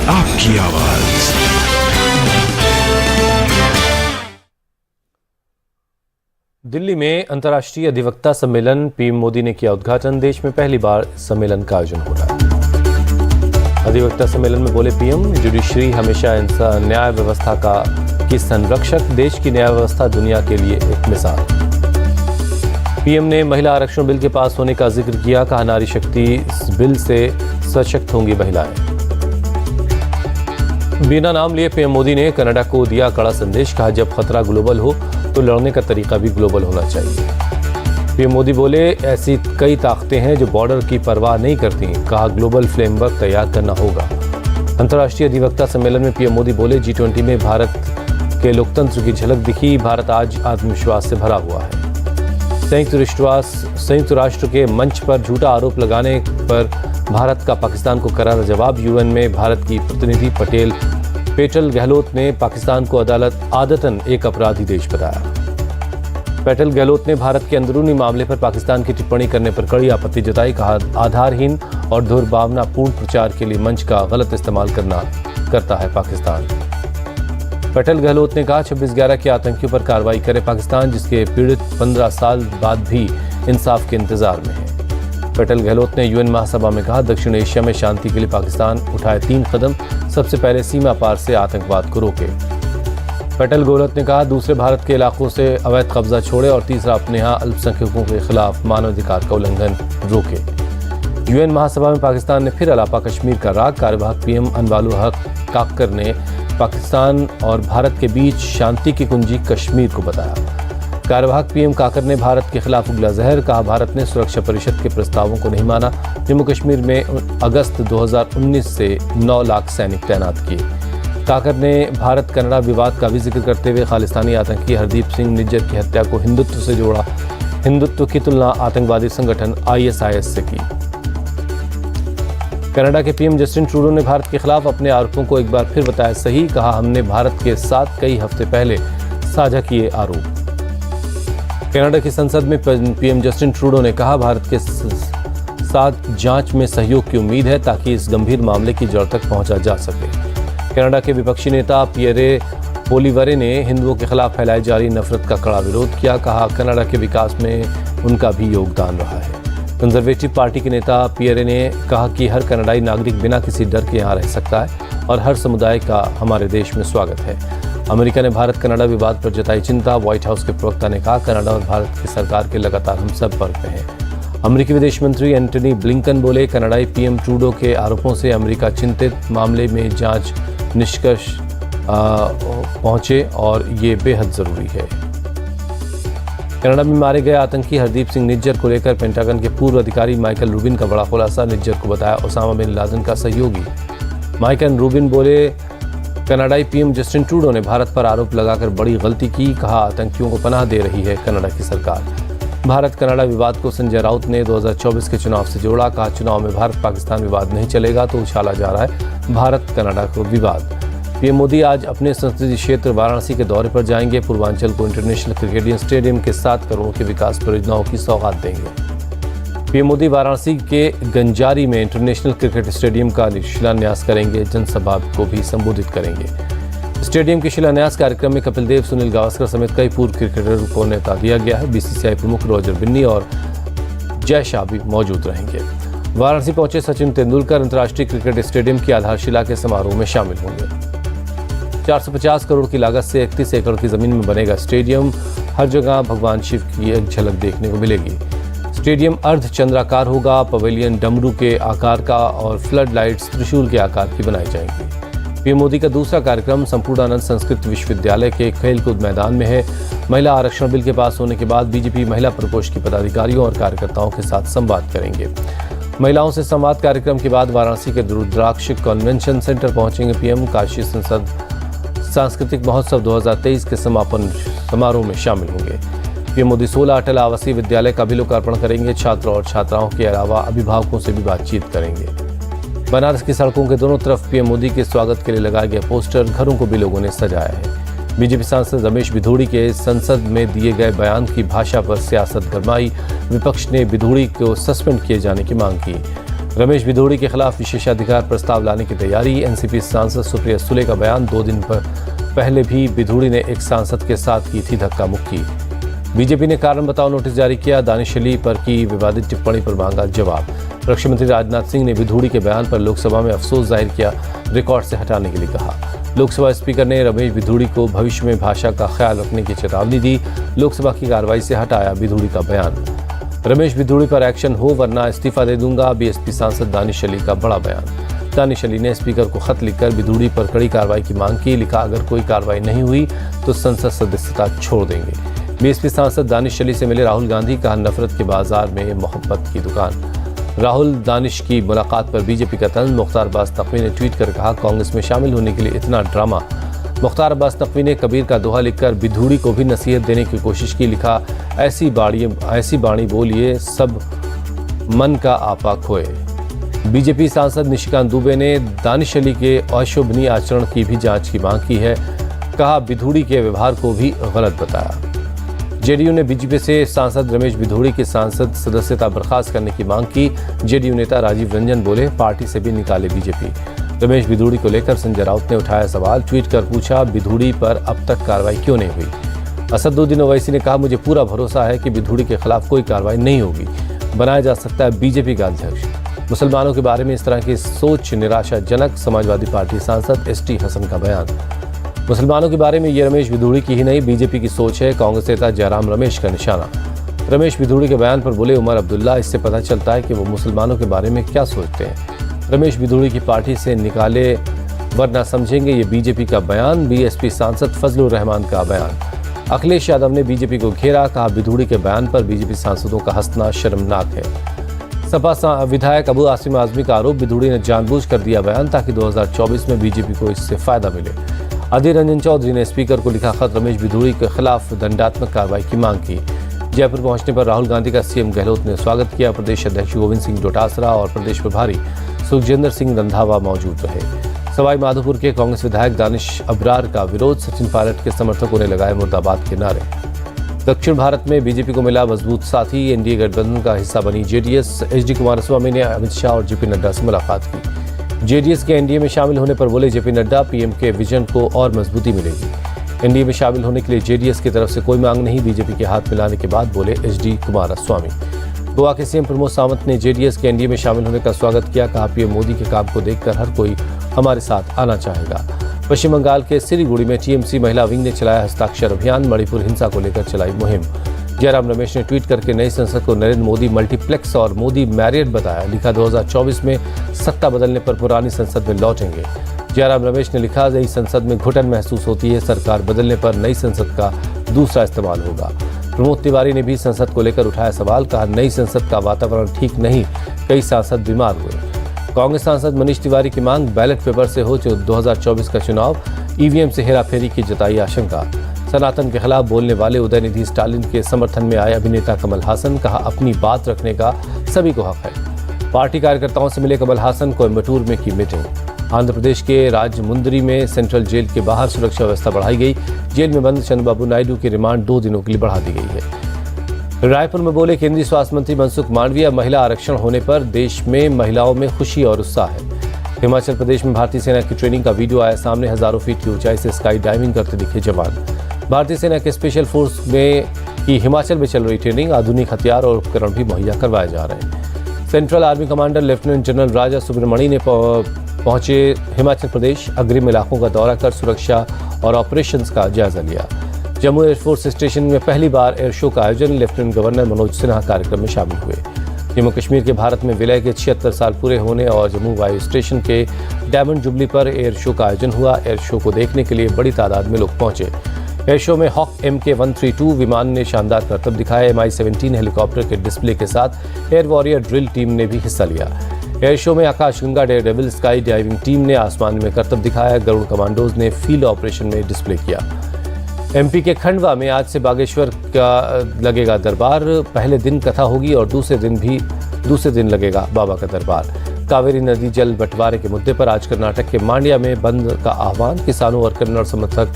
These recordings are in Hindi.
आपकी आवाज। दिल्ली में अंतर्राष्ट्रीय अधिवक्ता सम्मेलन, पीएम मोदी ने किया उद्घाटन। देश में पहली बार सम्मेलन का आयोजन हो रहा है। अधिवक्ता सम्मेलन में बोले पीएम, जुडिशरी हमेशा न्याय व्यवस्था की संरक्षक, देश की न्याय व्यवस्था दुनिया के लिए एक मिसाल। पीएम ने महिला आरक्षण बिल के पास होने का जिक्र किया, कहा नारी शक्ति बिल से सशक्त होंगी महिलाएं। बिना नाम लिए पीएम मोदी ने कनाडा को दिया कड़ा संदेश, कहा जब खतरा ग्लोबल हो तो लड़ने का तरीका भी ग्लोबल होना चाहिए। पीएम मोदी बोले ऐसी कई ताकतें हैं जो बॉर्डर की परवाह नहीं करती, कहा ग्लोबल फ्रेमवर्क तैयार करना होगा। अंतर्राष्ट्रीय अधिवक्ता सम्मेलन में पीएम मोदी बोले G20 में भारत के लोकतंत्र की झलक दिखी, भारत आज आत्मविश्वास से भरा हुआ है। संयुक्त राष्ट्र के मंच पर झूठा आरोप लगाने पर भारत का पाकिस्तान को करारा जवाब। यूएन में भारत की प्रतिनिधि पेटल गहलोत ने पाकिस्तान को आदतन एक अपराधी देश बताया। पेटल गहलोत ने भारत के अंदरूनी मामले पर पाकिस्तान की टिप्पणी करने पर कड़ी आपत्ति जताई, कहा आधारहीन और दुर्भावनापूर्ण प्रचार के लिए मंच का गलत इस्तेमाल करता है पाकिस्तान। पेटल गहलोत ने कहा 26/11 के आतंकियों पर कार्रवाई करे पाकिस्तान, जिसके पीड़ित 15 साल बाद भी इंसाफ के इंतजार में है। पेटल गहलोत ने यूएन महासभा में कहा दक्षिण एशिया में शांति के लिए पाकिस्तान उठाए 3 कदम, सबसे पहले सीमा पार से आतंकवाद को रोके। पेटल गहलोत ने कहा दूसरे भारत के इलाकों से अवैध कब्जा छोड़े और तीसरा अपने यहाँ अल्पसंख्यकों के खिलाफ मानवाधिकार का उल्लंघन रोके। यूएन महासभा में पाकिस्तान ने फिर अलापा कश्मीर का राग, कार्यवाहक पीएम अनवालु हक काक्कर ने पाकिस्तान और भारत के बीच शांति की कुंजी कश्मीर को बताया। कार्यवाहक पीएम काकर ने भारत के खिलाफ उगला जहर, कहा भारत ने सुरक्षा परिषद के प्रस्तावों को नहीं माना। जम्मू कश्मीर में अगस्त 2019 से 9 लाख सैनिक तैनात किए। काकर ने भारत कनाडा विवाद का भी जिक्र करते हुए खालिस्तानी आतंकी हरदीप सिंह निज्जर की हत्या को हिंदुत्व से जोड़ा। हिंदुत्व की तुलना आतंकवादी संगठन ISIS से की। कनाडा के पीएम जस्टिन ट्रूडो ने भारत के खिलाफ अपने आरोपों को एक बार फिर बताया सही, कहा हमने भारत के साथ कई हफ्ते पहले साझा किए आरोप। कनाडा की संसद में पीएम जस्टिन ट्रूडो ने कहा भारत के साथ जांच में सहयोग की उम्मीद है ताकि इस गंभीर मामले की जड़ तक पहुंचा जा सके। कनाडा के विपक्षी नेता पियरे पोलिवरे ने हिंदुओं के खिलाफ फैलाई जा रही नफरत का कड़ा विरोध किया, कहा कनाडा के विकास में उनका भी योगदान रहा है। कंजर्वेटिव पार्टी के नेता पियरे ने कहा कि हर कनाडाई नागरिक बिना किसी डर के यहाँ रह सकता है और हर समुदाय का हमारे देश में स्वागत है। अमेरिका ने भारत कनाडा विवाद पर जताई चिंता। व्हाइट हाउस के प्रवक्ता ने कहा कनाडा और भारत की सरकार के लगातार हम संपर्क में हैं। अमेरिकी विदेश मंत्री एंटनी ब्लिंकन बोले कनाडाई पीएम ट्रूडो के आरोपों से अमेरिका चिंतित, मामले में जांच निष्कर्ष पहुंचे और ये बेहद जरूरी है। कनाडा में मारे गए आतंकी हरदीप सिंह निज्जर को लेकर पेंटागन के पूर्व अधिकारी माइकल रूबिन का बड़ा खुलासा। निज्जर को बताया ओसामा बिन लादेन का सहयोगी। माइकल रूबिन बोले कनाडाई पीएम जस्टिन ट्रूडो ने भारत पर आरोप लगाकर बड़ी गलती की, कहा आतंकियों को पनाह दे रही है कनाडा की सरकार। भारत कनाडा विवाद को संजय राउत ने 2024 के चुनाव से जोड़ा, कहा चुनाव में भारत पाकिस्तान विवाद नहीं चलेगा तो उछाला जा रहा है भारत कनाडा को विवाद। पीएम मोदी आज अपने संसदीय क्षेत्र वाराणसी के दौरे पर जाएंगे। पूर्वांचल को इंटरनेशनल क्रिकेट स्टेडियम के 7 करोड़ की विकास परियोजनाओं की सौगात देंगे। पीएम मोदी वाराणसी के गंजारी में इंटरनेशनल क्रिकेट स्टेडियम का शिलान्यास करेंगे, जनसभा को भी संबोधित करेंगे। स्टेडियम के शिलान्यास कार्यक्रम में कपिल देव, सुनील गावस्कर समेत कई पूर्व क्रिकेटरों को न्योता दिया गया है। बीसीसीआई प्रमुख रॉजर बिन्नी और जय शाह भी मौजूद रहेंगे। वाराणसी पहुंचे सचिन तेंदुलकर अंतर्राष्ट्रीय क्रिकेट स्टेडियम की आधारशिला के समारोह में शामिल होंगे। 450 करोड़ की लागत से 31 एकड़ की जमीन में बनेगा स्टेडियम। हर जगह भगवान शिव की एक झलक देखने को मिलेगी। स्टेडियम अर्ध चंद्राकार होगा। पवेलियन डमरू के आकार का और फ्लड लाइट्स त्रिशूल के आकार की बनाई जाएंगी। पीएम मोदी का दूसरा कार्यक्रम संपूर्णानंद संस्कृत विश्वविद्यालय के खेलकूद मैदान में है। महिला आरक्षण बिल के पास होने के बाद बीजेपी महिला प्रकोष्ठ के पदाधिकारियों और कार्यकर्ताओं के साथ संवाद करेंगे। महिलाओं से संवाद कार्यक्रम के बाद वाराणसी के रुद्राक्ष कन्वेंशन सेंटर पहुंचेंगे पीएम। काशी संसद सांस्कृतिक महोत्सव 2023 के समापन समारोह में शामिल होंगे। पीएम मोदी 16 अटल आवासीय विद्यालय का भी लोकार्पण करेंगे। छात्र और छात्राओं के अलावा अभिभावकों से भी बातचीत करेंगे। बनारस की सड़कों के दोनों तरफ पीएम मोदी के स्वागत के लिए लगाए गए पोस्टर, घरों को भी लोगों ने सजाया है। बीजेपी सांसद रमेश बिधूड़ी के संसद में दिए गए बयान की भाषा पर सियासत गरमाई। विपक्ष ने बिधूड़ी को सस्पेंड किए जाने की मांग की। रमेश भिदोड़ी के खिलाफ विशेषाधिकार प्रस्ताव लाने की तैयारी। एनसीपी सांसद सुप्रिया सुले का बयान। 2 दिन पहले भी भिदोड़ी ने एक सांसद के साथ की थी धक्का मुक्की। बीजेपी ने कारण बताओ नोटिस जारी किया। दानिश अली पर की विवादित टिप्पणी पर मांगा जवाब। रक्षा मंत्री राजनाथ सिंह ने भिदोड़ी के बयान पर लोकसभा में अफसोस जाहिर किया, रिकॉर्ड से हटाने के लिए कहा। लोकसभा स्पीकर ने रमेश भिदोड़ी को भविष्य में भाषा का ख्याल रखने की चेतावनी दी। लोकसभा की कार्रवाई से हटाया भिदोड़ी का बयान। रमेश भिदोड़ी पर एक्शन हो वरना इस्तीफा दे दूंगा, बीएसपी सांसद दानिश अली का बड़ा बयान। दानिश अली ने स्पीकर को खत लिखकर भिदोड़ी पर कड़ी कार्रवाई की मांग की। लिखा, अगर कोई कार्रवाई नहीं हुई तो संसद सदस्यता छोड़ देंगे। बीएसपी सांसद दानिश अली से मिले राहुल गांधी। कहा, नफरत के बाजार में मोहब्बत की दुकान। राहुल दानिश की मुलाकात पर बीजेपी का तंज। मुख्तार अब्बास नकवी ने ट्वीट कर कहा, कांग्रेस में शामिल होने के लिए इतना ड्रामा। मुख्तार अब्बास नकवी ने कबीर का दोहा लिखकर भिदोड़ी को भी नसीहत देने की कोशिश की। लिखा, ऐसी बाणी बोलिए सब मन का आपा खोए। बीजेपी सांसद निशिकांत दुबे ने दानिश अली के अशोभनीय आचरण की भी जांच की मांग की है। कहा, भिदोड़ी के व्यवहार को भी गलत बताया। जेडीयू ने बीजेपी से सांसद रमेश भिदोड़ी की सांसद सदस्यता बर्खास्त करने की मांग की। जेडीयू नेता राजीव रंजन बोले, पार्टी से भी निकाले बीजेपी। रमेश भिदोड़ी को लेकर संजय राउत ने उठाया सवाल। ट्वीट कर पूछा, भिदोड़ी पर अब तक कार्रवाई क्यों नहीं हुई। असदुद्दीन ओवैसी ने कहा, मुझे पूरा भरोसा है कि भिदोड़ी के खिलाफ कोई कार्रवाई नहीं होगी। बनाया जा सकता है बीजेपी का अध्यक्ष। मुसलमानों के बारे में इस तरह की सोच निराशाजनक। समाजवादी पार्टी सांसद एसटी हसन का बयान। मुसलमानों के बारे में ये रमेश भिदोड़ी की ही नहीं, बीजेपी की सोच है। कांग्रेस नेता जयराम रमेश का निशाना। रमेश भिदोड़ी के बयान पर बोले उमर अब्दुल्ला, इससे पता चलता है कि वो मुसलमानों के बारे में क्या सोचते हैं। रमेश भिदोड़ी की पार्टी से निकाले वरना समझेंगे ये बीजेपी का बयान। बीएसपी सांसद फजलुर रहमान का बयान। अखिलेश यादव ने बीजेपी को घेरा। कहा, भिदोड़ी के बयान पर बीजेपी सांसदों का हंसना शर्मनाक है। सपा विधायक अबू आसिम आजमी का आरोप, भिदोड़ी ने जानबूझकर दिया बयान ताकि 2024 में बीजेपी को इससे फायदा मिले। अधीर रंजन चौधरी ने स्पीकर को लिखा खत। रमेश भिदोड़ी के खिलाफ दंडात्मक कार्रवाई की मांग की। जयपुर पहुंचने पर राहुल गांधी का सीएम गहलोत ने स्वागत किया। प्रदेश अध्यक्ष गोविंद सिंह डोटासरा और प्रदेश प्रभारी सुखजिंदर सिंह रंधावा मौजूद रहे। सवाई माधोपुर के कांग्रेस विधायक दानिश अबरार का विरोध। सचिन पायलट के समर्थकों ने लगाए मुर्दाबाद के नारे। दक्षिण भारत में बीजेपी को मिला मजबूत साथी। एनडीए गठबंधन का हिस्सा बनी जेडीएस। एचडी कुमारस्वामी ने अमित शाह और जेपी नड्डा से मुलाकात की। जेडीएस के एनडीए में शामिल होने पर बोले जेपी नड्डा, पीएम के विजन को और मजबूती मिलेगी। एनडीए में शामिल होने के लिए जेडीएस की तरफ से कोई मांग नहीं। बीजेपी के हाथ मिलाने के बाद बोले एचडी कुमारस्वामी। गोवा के सीएम प्रमोद सावंत ने जेडीएस के एनडीए में शामिल होने का स्वागत किया। कहा, पीएम मोदी के काम को देखकर हर कोई हमारे साथ आना चाहेगा। पश्चिम बंगाल के सिलीगुड़ी में टीएमसी महिला विंग ने चलाया हस्ताक्षर अभियान। मणिपुर हिंसा को लेकर चलाई मुहिम। जयराम रमेश ने ट्वीट करके नई संसद को नरेंद्र मोदी मल्टीप्लेक्स और मोदी मैरियट बताया। लिखा, 2024 में सत्ता बदलने पर पुरानी संसद में लौटेंगे। जयराम रमेश ने लिखा, नई संसद में घुटन महसूस होती है। सरकार बदलने पर नई संसद का दूसरा इस्तेमाल होगा। प्रमोद तिवारी ने भी संसद को लेकर उठाया सवाल। कहा, नई संसद का वातावरण ठीक नहीं, कई सांसद बीमार हुए। कांग्रेस सांसद मनीष तिवारी की मांग, बैलेट पेपर से हो 2024 का चुनाव। ईवीएम से हेराफेरी की जताई आशंका। सनातन के खिलाफ बोलने वाले उदयनिधि स्टालिन के समर्थन में आए अभिनेता कमल हासन। कहा, अपनी बात रखने का सभी को हक है। पार्टी कार्यकर्ताओं से मिले कमल हासन। कोयम्बटूर में की मीटिंग। आंध्र प्रदेश के राजमुंद्री में सेंट्रल जेल के बाहर सुरक्षा व्यवस्था बढ़ाई गई। जेल में बंद चंद्रबाबू नायडू की रिमांड 2 दिनों के लिए बढ़ा दी गई है। रायपुर में बोले केंद्रीय स्वास्थ्य मंत्री मनसुख मांडविया, महिला आरक्षण होने पर देश में महिलाओं में खुशी और उत्साह है। हिमाचल प्रदेश में भारतीय सेना की ट्रेनिंग का वीडियो आया सामने। हजारों फीट की ऊंचाई से स्काई डाइविंग करते दिखे जवान। भारतीय सेना के स्पेशल फोर्स में की हिमाचल में चल रही ट्रेनिंग। आधुनिक हथियार और उपकरण भी मुहैया करवाए जा रहे हैं। Central army commander lieutenant general Raja Subramani ने पहुंचे हिमाचल प्रदेश। अग्रिम इलाकों का दौरा कर सुरक्षा और ऑपरेशंस का जायजा लिया। जम्मू एयरफोर्स स्टेशन में पहली बार एयर शो का आयोजन। लेफ्टिनेंट गवर्नर मनोज सिन्हा कार्यक्रम में शामिल हुए। जम्मू कश्मीर के भारत में विलय के 76 साल पूरे होने और जम्मू वायु स्टेशन के डायमंड जुबली पर एयर शो का आयोजन हुआ। एयर शो को देखने के लिए बड़ी तादाद में लोग पहुंचे। एयर शो में हॉक MK132 विमान ने शानदार करतब दिखाया। MI-17 हेलीकॉप्टर के डिस्प्ले के साथ एयर वॉरियर ड्रिल टीम ने भी हिस्सा लिया। एयर शो में आकाशगंगा डेयरडेविल स्काई डाइविंग टीम ने आसमान में करतब दिखाया। गरुड़ कमांडोज ने फील्ड ऑपरेशन में डिस्प्ले किया। MP के खंडवा में आज से बागेश्वर का लगेगा दरबार। पहले दिन कथा होगी और दूसरे दिन लगेगा बाबा का दरबार। कावेरी नदी जल बंटवारे के मुद्दे पर आज कर्नाटक के मांड्या में बंद का आह्वान। किसानों और कन्नड़ समर्थक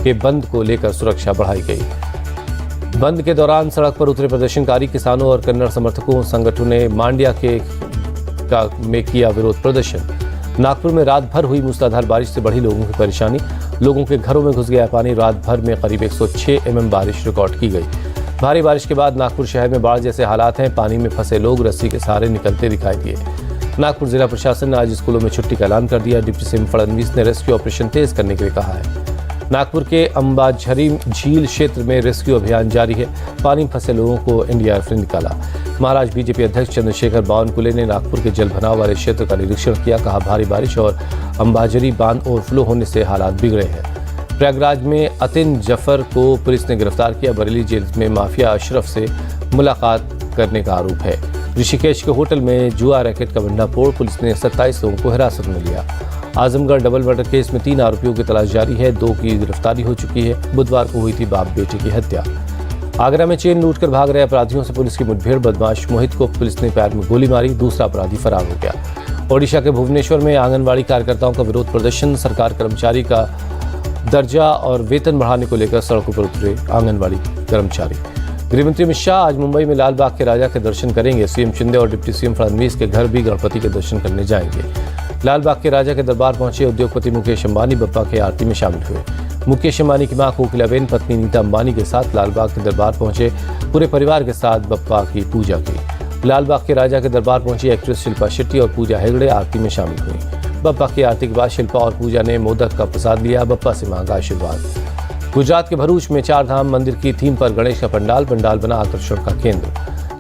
के बंद को लेकर सुरक्षा बढ़ाई गई। बंद के दौरान सड़क पर उतरे प्रदर्शनकारी। किसानों और कन्नड़ समर्थकों संगठनों ने मांड्या के में किया विरोध प्रदर्शन। नागपुर में रात भर हुई मूसलाधार बारिश से बढ़ी लोगों की परेशानी। लोगों के घरों में घुस गया पानी। रात भर में करीब 106 mm बारिश रिकॉर्ड की गई। भारी बारिश के बाद नागपुर शहर में बाढ़ जैसे हालात हैं। पानी में फंसे लोग रस्सी के सहारे निकलते दिखाई दिए। नागपुर जिला प्रशासन ने आज स्कूलों में छुट्टी का ऐलान कर दिया। डिप्टी सीएम फडणवीस ने रेस्क्यू ऑपरेशन तेज करने के लिए कहा है। नागपुर के अंबाझरी झील क्षेत्र में रेस्क्यू अभियान जारी है। पानी में फंसे लोगों को एनडीआरएफ ने निकाला। महाराष्ट्र बीजेपी अध्यक्ष चंद्रशेखर बावनकुले ने नागपुर के जल भराव वाले क्षेत्र का निरीक्षण किया। कहा, भारी बारिश और अंबाझरी बांध ओवरफ्लो होने से हालात बिगड़े हैं। प्रयागराज में अतिन जफर को पुलिस ने गिरफ्तार किया। बरेली जेल में माफिया अशरफ से मुलाकात करने का आरोप है। ऋषिकेश के होटल में जुआ रैकेट का भंडाफोड़। पुलिस ने 27 लोगों को हिरासत में लिया। आजमगढ़ डबल मर्डर केस में 3 आरोपियों की तलाश जारी है। 2 की गिरफ्तारी हो चुकी है। बुधवार को हुई थी बाप बेटे की हत्या। आगरा में चेन लूटकर भाग रहे अपराधियों से पुलिस की मुठभेड़। बदमाश मोहित को पुलिस ने पैर में गोली मारी। दूसरा अपराधी फरार हो गया। ओडिशा के भुवनेश्वर में आंगनबाड़ी कार्यकर्ताओं का विरोध प्रदर्शन। सरकार कर्मचारी का दर्जा और वेतन बढ़ाने को लेकर सड़कों पर उतरे आंगनबाड़ी कर्मचारी। गृहमंत्री अमित शाह आज मुंबई में लाल बाग के राजा के दर्शन करेंगे। सीएम शिंदे और डिप्टी सीएम फडणवीस के घर भी गणपति के दर्शन करने जाएंगे। लाल बाग के राजा के दरबार पहुंचे उद्योगपति मुकेश अंबानी बप्पा के आरती में शामिल हुए। मुकेश अंबानी की मां कोकिलाबेन पत्नी नीता अंबानी के साथ लाल बाग के दरबार पहुंचे। पूरे परिवार के साथ बप्पा की पूजा की। लाल बाग के राजा के दरबार पहुंची एक्ट्रेस शिल्पा शेट्टी और पूजा हेगड़े आरती में शामिल हुई। बप्पा की आरती के बाद शिल्पा और पूजा ने मोदक का प्रसाद लिया। बप्पा से मांगा आशीर्वाद। गुजरात के भरूच में 4 धाम मंदिर की थीम पर गणेश का पंडाल बना आकर्षण का केंद्र।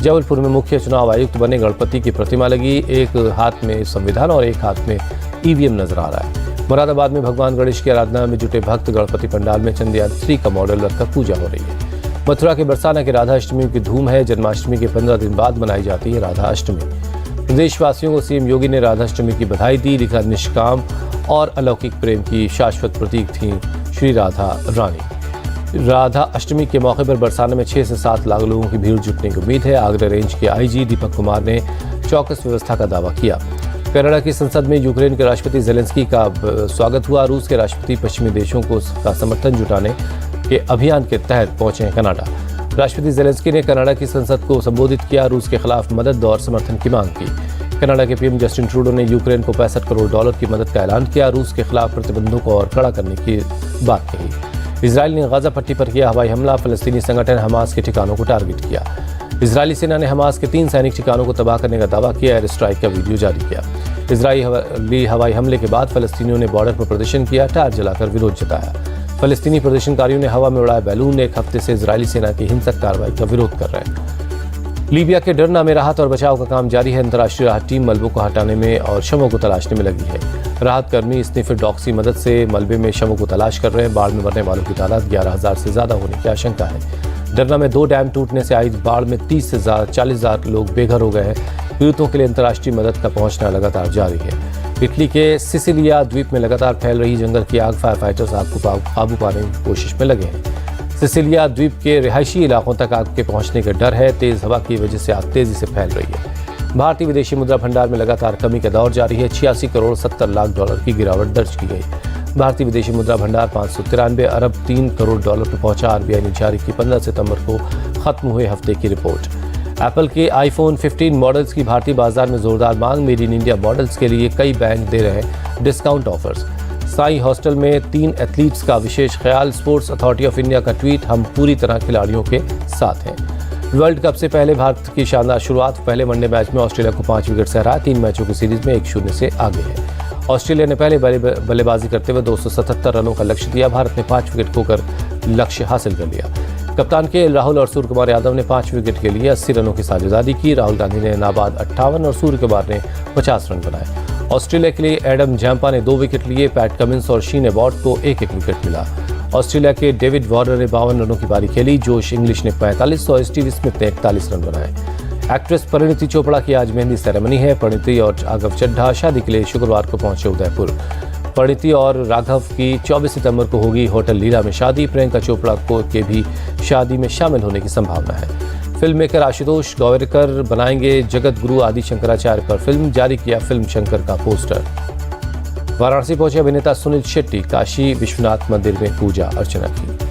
जबलपुर में मुख्य चुनाव आयुक्त बने गणपति की प्रतिमा लगी। एक हाथ में संविधान और एक हाथ में ईवीएम नजर आ रहा है। मुरादाबाद में भगवान गणेश की आराधना में जुटे भक्त गणपति पंडाल में चंद्रयान 3 का मॉडल रखकर पूजा हो रही है। मथुरा के बरसाना के राधा अष्टमी की धूम है। जन्माष्टमी के 15 दिन बाद मनाई जाती है राधा अष्टमी। प्रदेशवासियों को सीएम योगी ने राधा अष्टमी की बधाई दी। लिखा, निष्काम और अलौकिक प्रेम की शाश्वत प्रतीक थी श्री राधा रानी। राधा अष्टमी के मौके पर बरसाना में 6 से 7 लाख लोगों की भीड़ जुटने की उम्मीद है। आगरा रेंज के आईजी दीपक कुमार ने चौकस व्यवस्था का दावा किया। कनाडा की संसद में यूक्रेन के राष्ट्रपति जेलेंस्की का स्वागत हुआ। रूस के राष्ट्रपति पश्चिमी देशों को का समर्थन जुटाने के अभियान के तहत पहुंचे हैं कनाडा। राष्ट्रपति जेलेंस्की ने कनाडा की संसद को संबोधित किया। रूस के खिलाफ मदद और समर्थन की मांग की। कनाडा के पीएम जस्टिन ट्रूडो ने यूक्रेन को $65 करोड़ की मदद का ऐलान किया। रूस के खिलाफ प्रतिबंधों को और कड़ा करने की बात कही। इजरायल ने गाजा पट्टी पर किया हवाई हमला। फलस्तीनी संगठन हमास के ठिकानों को टारगेट किया। इजरायली सेना ने हमास के 3 सैनिक ठिकानों को तबाह करने का दावा किया। एयर स्ट्राइक का वीडियो जारी किया। इजरायली हवाई हमले के बाद फलस्तीनियों ने बॉर्डर पर प्रदर्शन किया। टायर जलाकर विरोध जताया। फलस्तीनी प्रदर्शनकारियों ने हवा में उड़ाया बैलून। एक हफ्ते से इजरायली सेना की हिंसक कार्रवाई का विरोध कर रहे हैं। लीबिया के डरना में राहत और बचाव का काम जारी है। अंतर्राष्ट्रीय राहत टीम मलबों को हटाने में और शवों को तलाशने में लगी है। राहत कर्मी स्निफर डॉग्स की मदद से मलबे में शवों को तलाश कर रहे हैं। बाढ़ में मरने वालों की तादाद 11,000 से ज्यादा होने की आशंका है। डरना में 2 डैम टूटने से आई बाढ़ में 30 से 40,000 लोग बेघर हो गए हैं। पीड़ितों के लिए अंतर्राष्ट्रीय मदद का पहुंचना लगातार जारी है। इटली के सिसिलिया द्वीप में लगातार फैल रही जंगल की आग। फायर फाइटर्स आग को काबू पाने की कोशिश में लगे हैं। सिसिलिया द्वीप के रिहायशी इलाकों तक आग के पहुंचने का डर है। तेज हवा की वजह से आग तेजी से फैल रही है। भारतीय विदेशी मुद्रा भंडार में लगातार कमी का दौर जारी है। $86 करोड़ 70 लाख की गिरावट दर्ज की गई। भारतीय विदेशी मुद्रा भंडार 593 अरब 3 करोड़ डॉलर पर पहुंचा। आरबीआई ने जारी की 15 सितंबर को खत्म हुए हफ्ते की रिपोर्ट। एप्पल के आईफोन 15 मॉडल्स की भारतीय बाजार में जोरदार मांग। मेड इन इंडिया मॉडल्स के लिए कई बैंक दे रहे हैं डिस्काउंट ऑफर्स। साई हॉस्टल में 3 एथलीट्स का विशेष ख्याल। स्पोर्ट्स अथॉरिटी ऑफ इंडिया का ट्वीट, हम पूरी तरह खिलाड़ियों के साथ हैं। वर्ल्ड कप से पहले भारत की शानदार शुरुआत। पहले वनडे मैच में ऑस्ट्रेलिया को 5 विकेट से हराया। 3 मैचों की सीरीज में 1-0 से आगे है। ऑस्ट्रेलिया ने पहले बल्लेबाजी करते हुए 277 रनों का लक्ष्य दिया। भारत ने 5 विकेट खोकर लक्ष्य हासिल कर लिया। कप्तान के राहुल और सूर्य कुमार यादव ने 5 विकेट के लिए 80 रनों की साझेदारी की। राहुल गांधी ने नाबाद 58 और सूर्य कुमार ने 50 रन बनाए। ऑस्ट्रेलिया के लिए एडम जैम्पा ने 2 विकेट लिए। पैट कमिंस और शीन एबॉट को 1-1 विकेट मिला। ऑस्ट्रेलिया के डेविड वार्नर ने 52 रनों की पारी खेली। जोश इंग्लिश ने 45 और स्टीव स्मिथ ने 41 रन बनाए। एक्ट्रेस परिणीति चोपड़ा की आज मेहंदी सेरेमनी है। परिणीति और राघव चड्ढा शादी के लिए शुक्रवार को पहुंचे उदयपुर। परिणीति और राघव की 24 सितंबर को होगी होटल लीला में शादी। प्रियंका चोपड़ा को के भी शादी में शामिल होने की संभावना है। फिल्म मेकर आशुतोष गोवेरकर बनाएंगे जगत गुरु आदि शंकराचार्य पर फिल्म। जारी किया फिल्म शंकर का पोस्टर। वाराणसी पहुंचे अभिनेता सुनील शेट्टी। काशी विश्वनाथ मंदिर में पूजा अर्चना की।